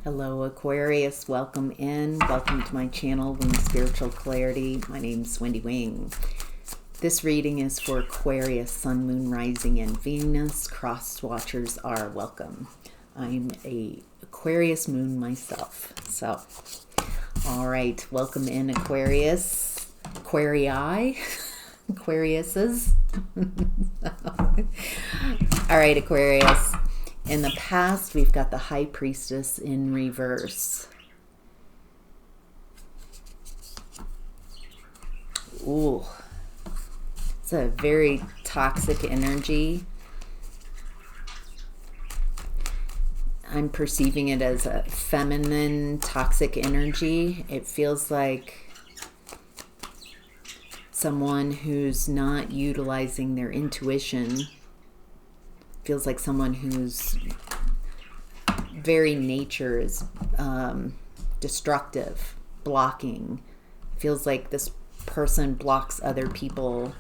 Hello Aquarius, welcome in. Welcome to my channel, Wing Spiritual Clarity. My name is Wendy Wing. This reading is for Aquarius, Sun, Moon, Rising, and Venus. Cross watchers are welcome. I'm a Aquarius moon myself. So, all right, welcome in Aquarius. Aquarii. Aquariuses. All right, Aquarius. In the past, we've got the High Priestess in reverse. Ooh. It's a very toxic energy. I'm perceiving it as a feminine, toxic energy. It feels like someone who's not utilizing their intuition. Feels like someone whose very nature is destructive, blocking. Feels like this person blocks other people,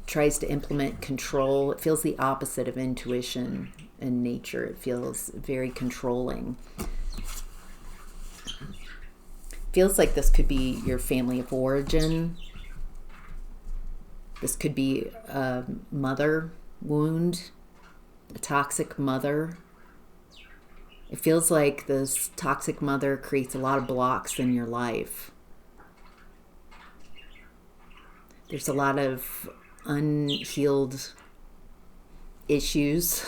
tries to implement control. It feels the opposite of intuition and nature. It feels very controlling. Feels like this could be your family of origin. This could be a mother wound, a toxic mother. It feels like this toxic mother creates a lot of blocks in your life. There's a lot of unhealed issues.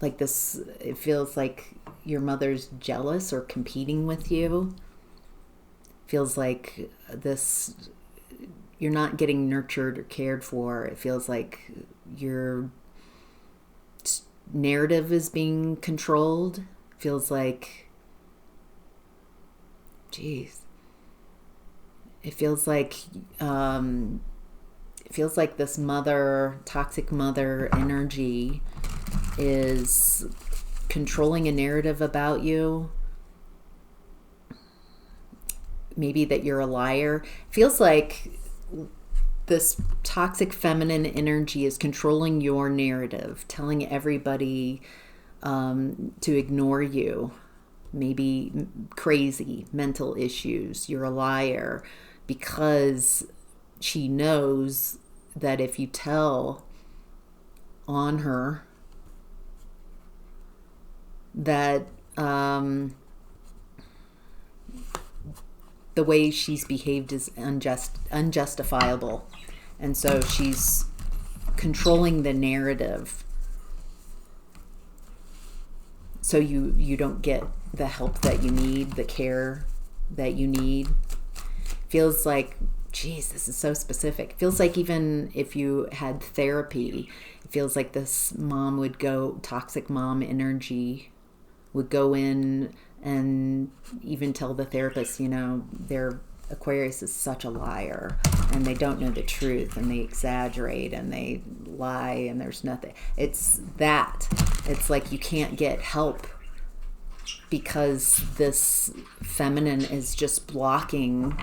Like this, it feels like your mother's jealous or competing with you. Feels like this... you're not getting nurtured or cared for. It feels like your narrative is being controlled. Feels like, geez. It feels like this mother, toxic mother energy is controlling a narrative about you. Maybe that you're a liar. Feels like this toxic feminine energy is controlling your narrative, telling everybody to ignore you, maybe crazy, mental issues, you're a liar, because she knows that if you tell on her that the way she's behaved is unjustifiable. And so she's controlling the narrative so you don't get the help that you need, the care that you need. Feels like, geez, this is so specific. Feels like even if you had therapy, it feels like this mom would go, toxic mom energy would go in and even tell the therapist, you know, their Aquarius is such a liar and they don't know the truth and they exaggerate and they lie and there's nothing. It's that. It's like you can't get help because this feminine is just blocking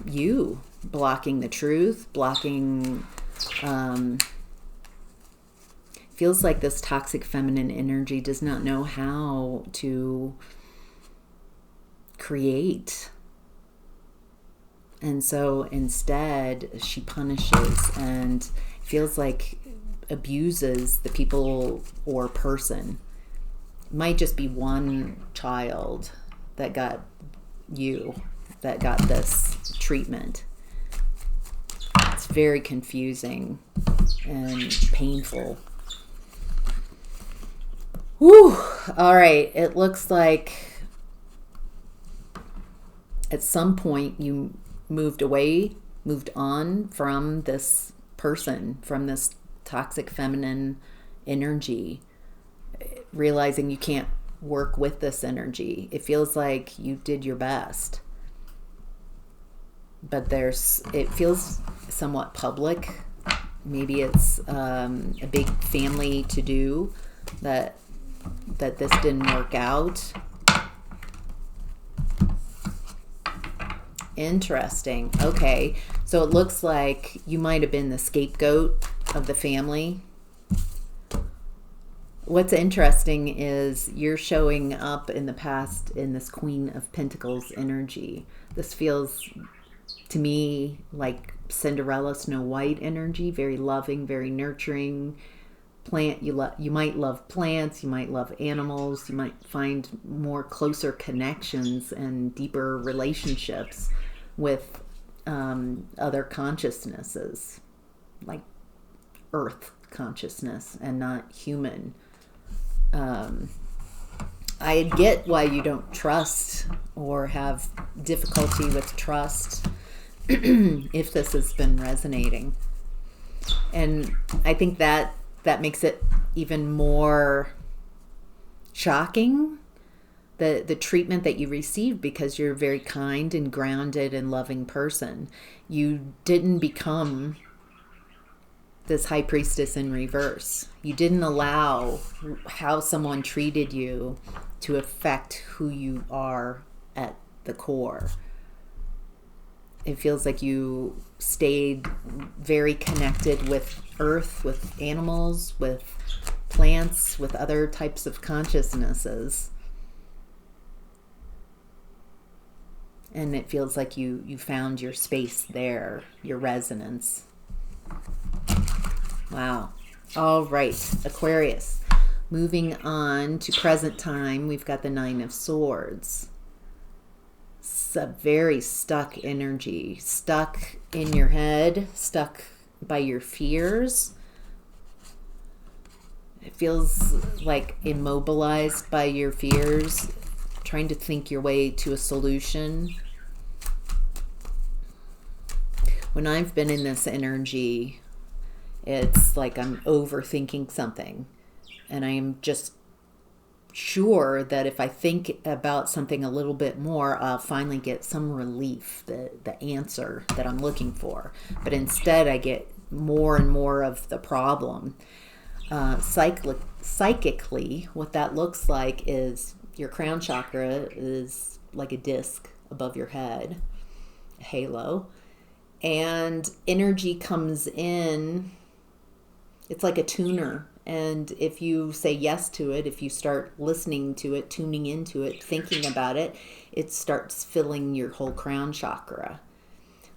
you, blocking the truth, blocking... feels like this toxic feminine energy does not know how to create. And so instead, she punishes and feels like abuses the people or person. It might just be one child that got this treatment. It's very confusing and painful. Whew. All right. It looks like at some point you moved on from this person, from this toxic feminine energy, realizing you can't work with this energy. It feels like you did your best, but it feels somewhat public. Maybe it's a big family to do that this didn't work out. Interesting. Okay. So it looks like you might have been the scapegoat of the family. What's interesting is you're showing up in the past in this Queen of Pentacles energy. This feels to me like Cinderella, Snow White energy, very loving, very nurturing. You might love plants, you might love animals, you might find more closer connections and deeper relationships with other consciousnesses, like earth consciousness and not human. I get why you don't trust or have difficulty with trust if this has been resonating. And I think that makes it even more shocking, the treatment that you received, because you're a very kind and grounded and loving person. You didn't become this high priestess in reverse. You didn't allow how someone treated you to affect who you are at the core. It feels like you stayed very connected with earth, with animals, with plants, with other types of consciousnesses. And it feels like you found your space there, your resonance. Wow. All right, Aquarius. Moving on to present time, we've got the Nine of Swords. It's a very stuck energy, stuck in your head, stuck by your fears. It feels like immobilized by your fears, trying to think your way to a solution. When I've been in this energy, it's like I'm overthinking something, and I'm just sure that if I think about something a little bit more, I'll finally get some relief, the answer that I'm looking for. But instead, I get more and more of the problem. Psychically, what that looks like is your crown chakra is like a disc above your head, a halo, and energy comes in. It's like a tuner. And if you say yes to it, if you start listening to it, tuning into it, thinking about it, it starts filling your whole crown chakra.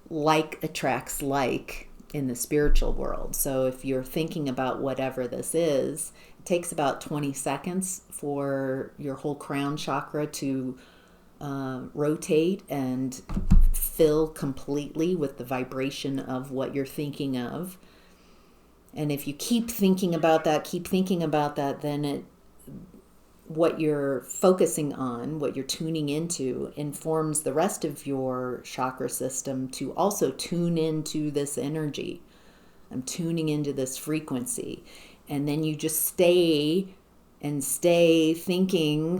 Like attracts like in the spiritual world. So if you're thinking about whatever this is, it takes about 20 seconds for your whole crown chakra to rotate and fill completely with the vibration of what you're thinking of. And if you keep thinking about that, then what you're focusing on, what you're tuning into, informs the rest of your chakra system to also tune into this energy. I'm tuning into this frequency. And then you just stay thinking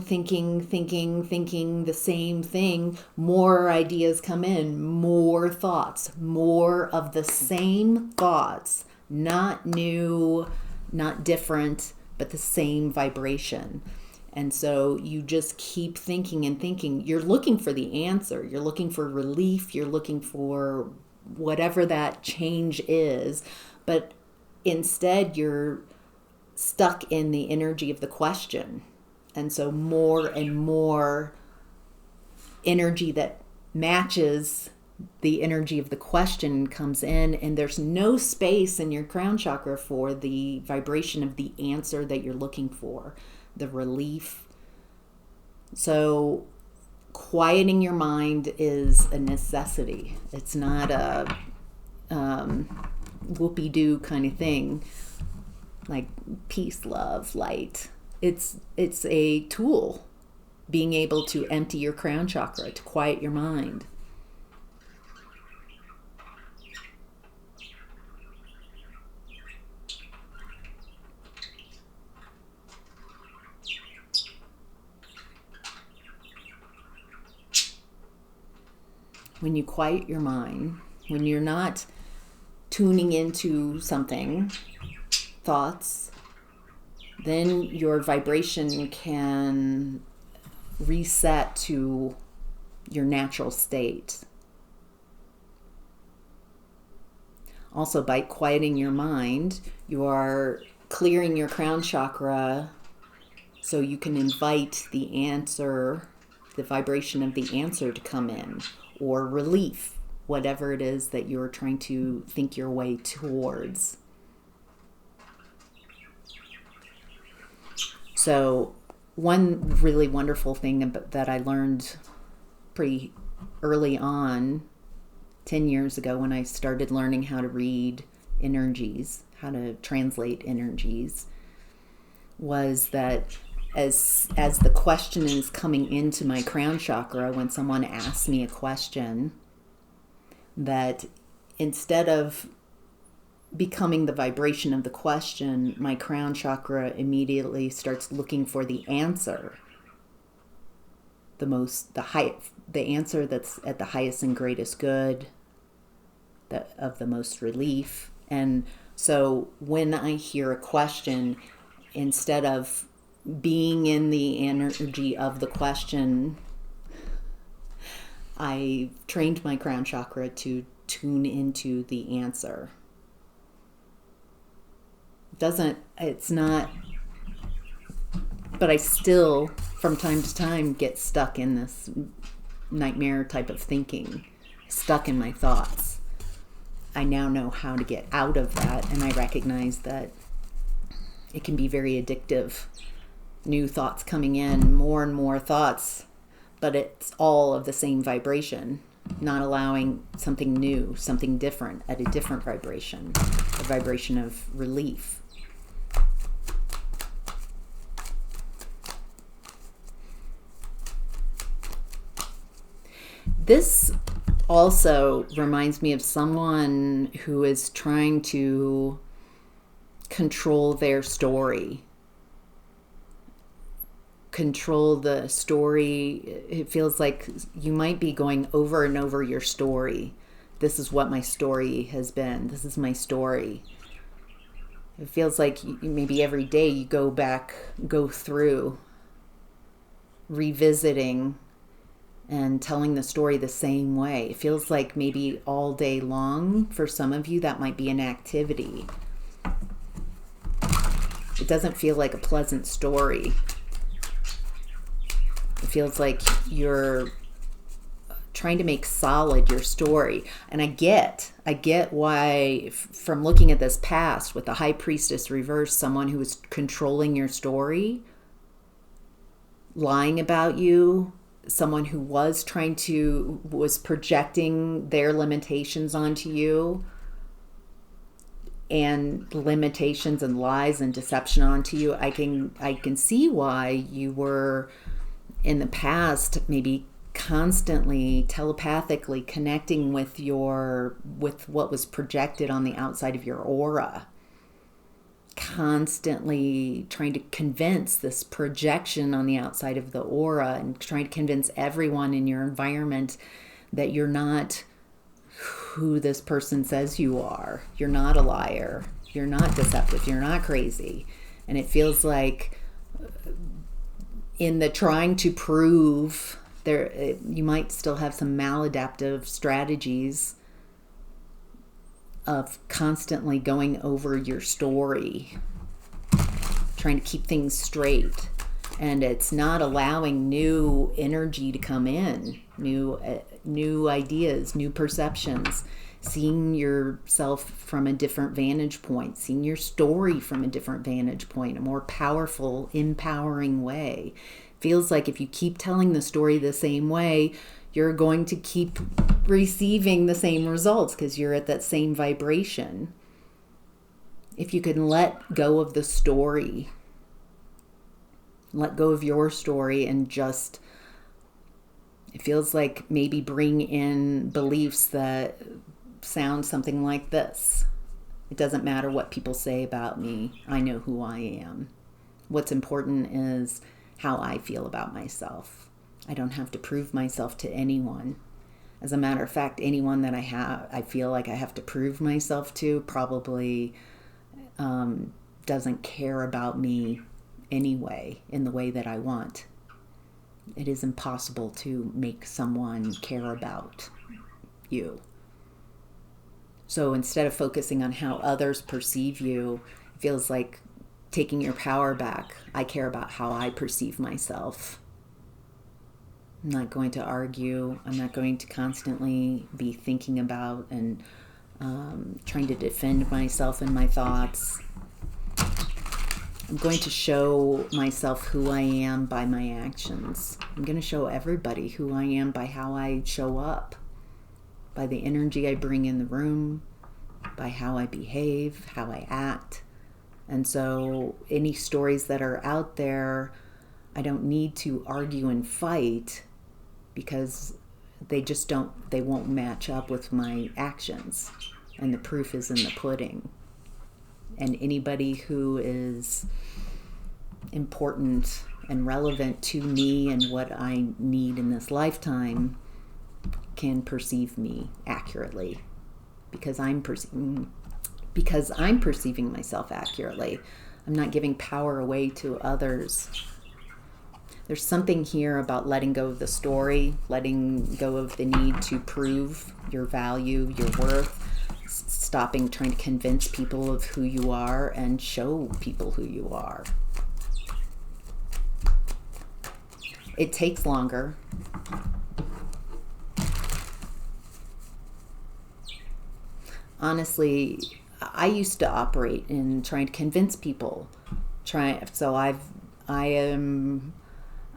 the same thing. More ideas come in, more thoughts, more of the same thoughts. Not new, not different, but the same vibration. And so you just keep thinking and thinking. You're looking for the answer. You're looking for relief. You're looking for whatever that change is. But instead, you're stuck in the energy of the question. And so more and more energy that matches the energy of the question comes in, and there's no space in your crown chakra for the vibration of the answer that you're looking for, the relief. So quieting your mind is a necessity. It's not a whoopee-doo kind of thing like peace, love, light. It's a tool, being able to empty your crown chakra, to quiet your mind. When you quiet your mind, when you're not tuning into something, thoughts, then your vibration can reset to your natural state. Also, by quieting your mind, you are clearing your crown chakra So you can invite the answer, the vibration of the answer to come in, or relief, whatever it is that you're trying to think your way towards. So one really wonderful thing that I learned pretty early on, 10 years ago, when I started learning how to read energies, how to translate energies, was that as the question is coming into my crown chakra, when someone asks me a question, that instead of becoming the vibration of the question, my crown chakra immediately starts looking for the answer, the answer that's at the highest and greatest good, of the most relief. And so when I hear a question, instead of being in the energy of the question, I trained my crown chakra to tune into the answer. It's not, but I still, from time to time, get stuck in this nightmare type of thinking, stuck in my thoughts. I now know how to get out of that, and I recognize that it can be very addictive. New thoughts coming in, more and more thoughts, but it's all of the same vibration, not allowing something new, something different at a different vibration, a vibration of relief. This also reminds me of someone who is trying to control their story. Control the story. It feels like you might be going over and over your story. This is what my story has been. This is my story. It feels like maybe every day you go through, revisiting and telling the story the same way. It feels like maybe all day long, for some of you, that might be an activity. It doesn't feel like a pleasant story. It feels like you're trying to make solid your story. And I get why, from looking at this past with the High Priestess reversed, someone who was controlling your story, lying about you, someone who was projecting their limitations onto you, and limitations and lies and deception onto you. I can see why you were in the past maybe constantly telepathically connecting with what was projected on the outside of your aura, constantly trying to convince this projection on the outside of the aura, and trying to convince everyone in your environment that you're not who this person says you are. You're not a liar. You're not deceptive. You're not crazy. And it feels like in the trying to prove, you might still have some maladaptive strategies of constantly going over your story, trying to keep things straight, and it's not allowing new energy to come in, new ideas, new perceptions, seeing yourself from a different vantage point, seeing your story from a different vantage point, a more powerful, empowering way. Feels like if you keep telling the story the same way, you're going to keep receiving the same results because you're at that same vibration. If you can let go of the story, let go of your story, and just, it feels like maybe bring in beliefs that sound something like this. It doesn't matter what people say about me. I know who I am. What's important is how I feel about myself. I don't have to prove myself to anyone. As a matter of fact, anyone that I feel like I have to prove myself to probably doesn't care about me anyway in the way that I want. It is impossible to make someone care about you. So instead of focusing on how others perceive you, it feels like taking your power back. I care about how I perceive myself. I'm not going to argue. I'm not going to constantly be thinking about and trying to defend myself and my thoughts. I'm going to show myself who I am by my actions. I'm going to show everybody who I am by how I show up, by the energy I bring in the room, by how I behave, how I act. And so any stories that are out there, I don't need to argue and fight because they won't match up with my actions. And the proof is in the pudding. And anybody who is important and relevant to me and what I need in this lifetime can perceive me accurately because I'm perceiving myself accurately. I'm not giving power away to others. There's something here about letting go of the story, letting go of the need to prove your value, your worth, stopping trying to convince people of who you are and show people who you are. It takes longer. Honestly, I used to operate in trying to convince people.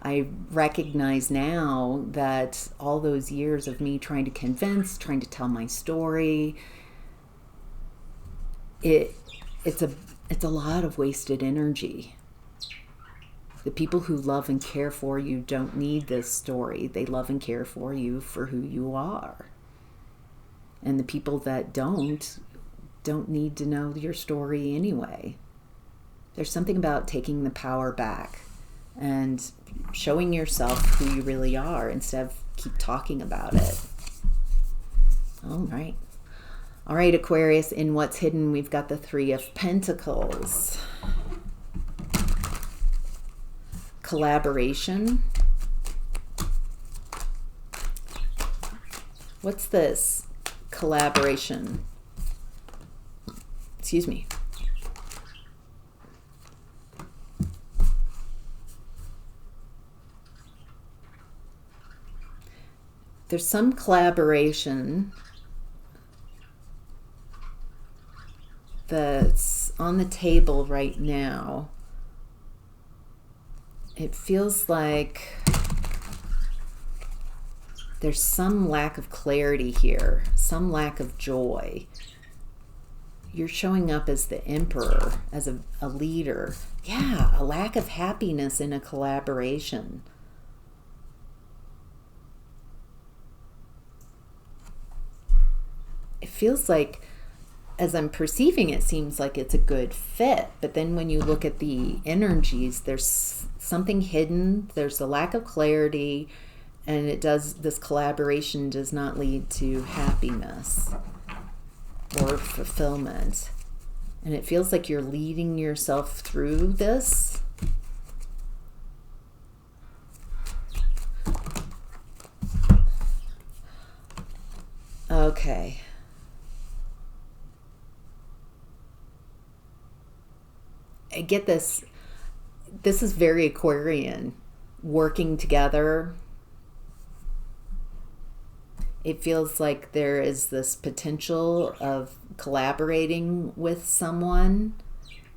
I recognize now that all those years of me trying to convince, trying to tell my story, it's a lot of wasted energy. The people who love and care for you don't need this story. They love and care for you for who you are. And the people that don't need to know your story anyway. There's something about taking the power back and showing yourself who you really are instead of keep talking about it. All right, Aquarius, in what's hidden, we've got the Three of Pentacles. Collaboration. What's this? Collaboration. Excuse me. There's some collaboration that's on the table right now. It feels like there's some lack of clarity here, some lack of joy. You're showing up as the emperor, as a leader. Yeah, a lack of happiness in a collaboration. It feels like, as I'm perceiving it, seems like it's a good fit. But then when you look at the energies, there's something hidden. There's a lack of clarity. And this collaboration does not lead to happiness or fulfillment. And it feels like you're leading yourself through this. Okay. I get this. This is very Aquarian. Working together. It feels like there is this potential of collaborating with someone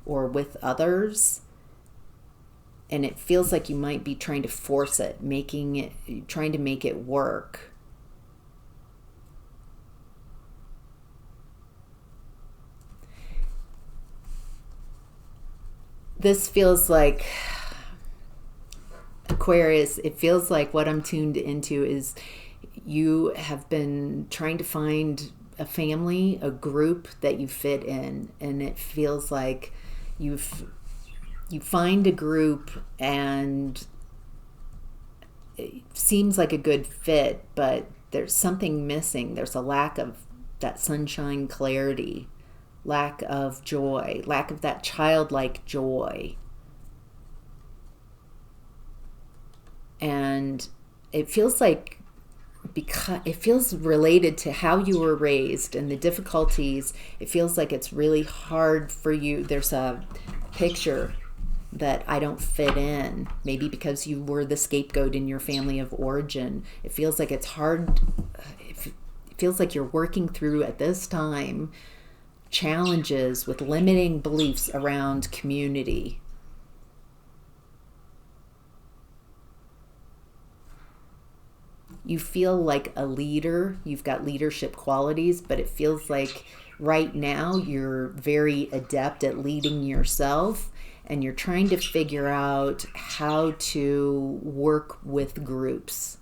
or with others. And it feels like you might be trying to force it, trying to make it work. This feels like, Aquarius, it feels like what I'm tuned into is you have been trying to find a family, a group that you fit in. And it feels like you find a group and it seems like a good fit, but there's something missing. There's a lack of that sunshine clarity. Lack of joy, lack of that childlike joy. And it feels like, because it feels related to how you were raised and the difficulties. It feels like it's really hard for you. There's a picture that I don't fit in. Maybe because you were the scapegoat in your family of origin. It feels like it's hard. It feels like you're working through at this time challenges with limiting beliefs around community. You feel like a leader. You've got leadership qualities, but it feels like right now you're very adept at leading yourself, and you're trying to figure out how to work with groups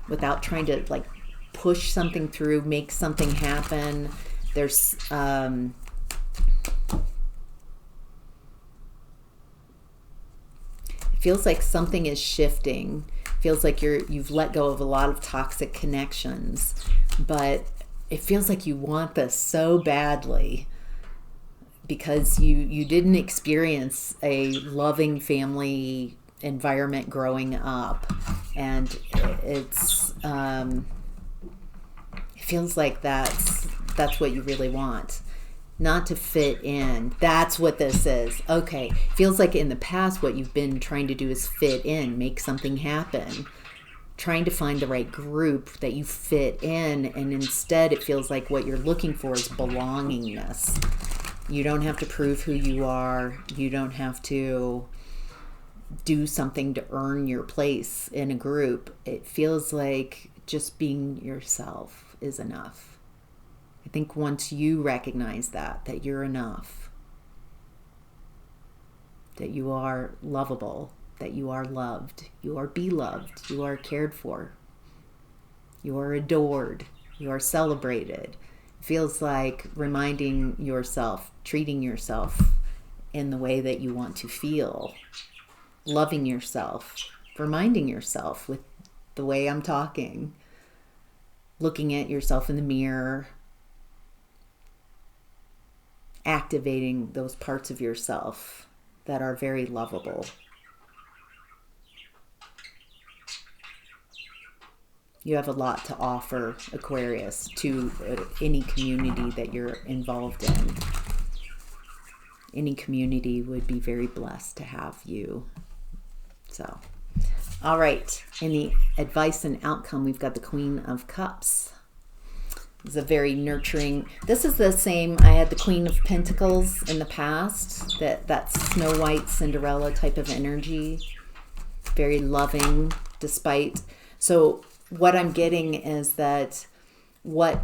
without trying to like push something through, make something happen. There's it feels like something is shifting. Feels like you've let go of a lot of toxic connections, but it feels like you want this so badly because you didn't experience a loving family environment growing up, and it feels like that's what you really want. Not to fit in. That's what this is. Okay. Feels like in the past what you've been trying to do is fit in, make something happen. Trying to find the right group that you fit in, and instead it feels like what you're looking for is belongingness. You don't have to prove who you are. You don't have to do something to earn your place in a group. It feels like just being yourself is enough. I think once you recognize that you're enough, that you are lovable, that you are loved, you are beloved, you are cared for, you are adored, you are celebrated. It feels like reminding yourself, treating yourself in the way that you want to feel, loving yourself, reminding yourself with the way I'm talking, looking at yourself in the mirror, activating those parts of yourself that are very lovable. You have a lot to offer, Aquarius, to any community that you're involved in. Any community would be very blessed to have you. So, all right. In the advice and outcome, we've got the Queen of Cups. It's a very nurturing. This is the same. I had the Queen of Pentacles in the past. That Snow White, Cinderella type of energy. Very loving, despite. So what I'm getting is that what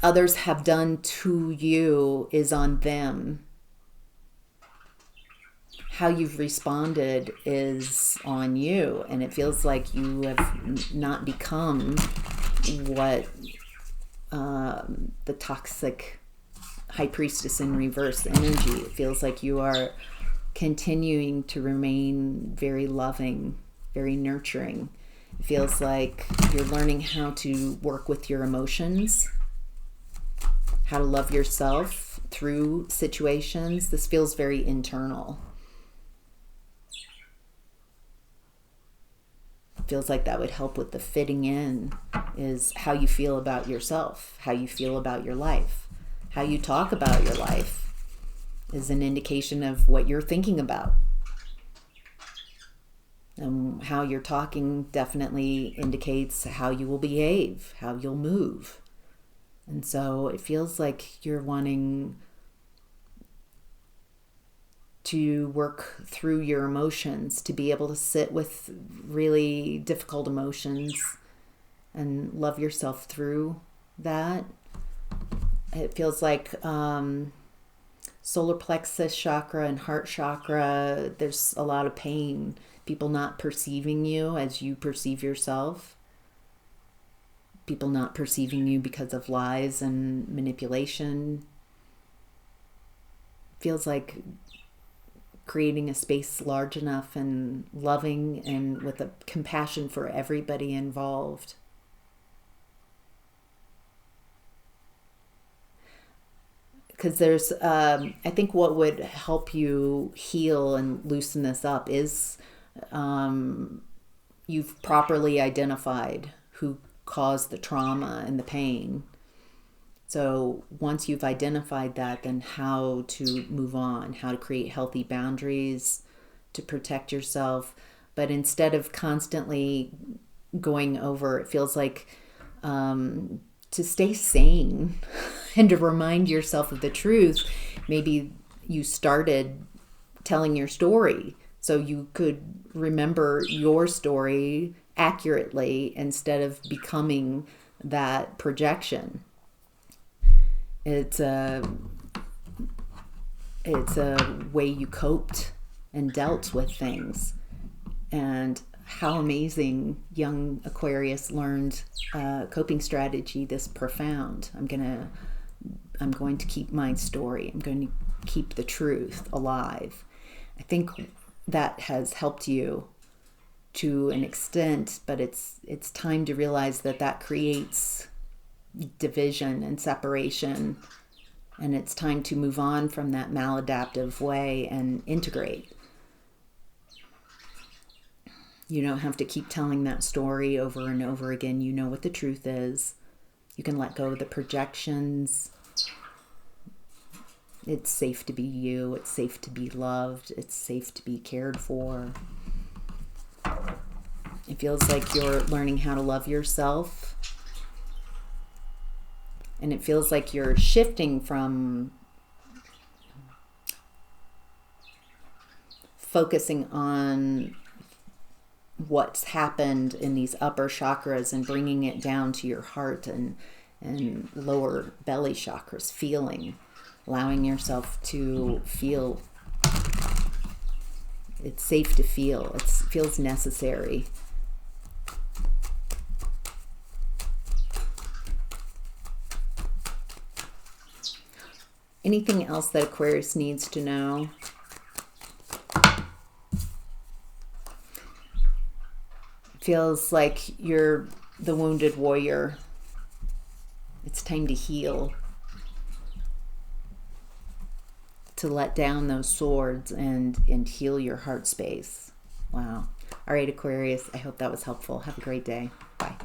others have done to you is on them. How you've responded is on you, and it feels like you have not become what the toxic high priestess in reverse energy. It feels like you are continuing to remain very loving, very nurturing. It feels like you're learning how to work with your emotions, how to love yourself through situations. This feels very internal. Feels like that would help with the fitting in, is how you feel about yourself, how you feel about your life. How you talk about your life is an indication of what you're thinking about. And how you're talking definitely indicates how you will behave, how you'll move. And so it feels like you're wanting to work through your emotions, to be able to sit with really difficult emotions and love yourself through that. It feels like solar plexus chakra and heart chakra, there's a lot of pain. People not perceiving you as you perceive yourself. People not perceiving you because of lies and manipulation. Feels like creating a space large enough and loving and with a compassion for everybody involved. Because there's, I think what would help you heal and loosen this up is you've properly identified who caused the trauma and the pain. So once you've identified that, then how to move on, how to create healthy boundaries to protect yourself. But instead of constantly going over, it feels like to stay sane and to remind yourself of the truth, maybe you started telling your story so you could remember your story accurately instead of becoming that projection. It's a way you coped and dealt with things. And how amazing young Aquarius learned a coping strategy this profound. I'm going to keep my story. I'm going to keep the truth alive. I think that has helped you to an extent, but it's time to realize that creates division and separation, and it's time to move on from that maladaptive way and integrate. You don't have to keep telling that story over and over again. You know what the truth is. You can let go of the projections. It's safe to be you. It's safe to be loved. It's safe to be cared for. It feels like you're learning how to love yourself. And it feels like you're shifting from focusing on what's happened in these upper chakras and bringing it down to your heart and lower belly chakras, allowing yourself to feel. It's safe to feel. It feels necessary. Anything else that Aquarius needs to know? Feels like you're the wounded warrior. It's time to heal. To let down those swords and heal your heart space. Wow. All right, Aquarius, I hope that was helpful. Have a great day. Bye.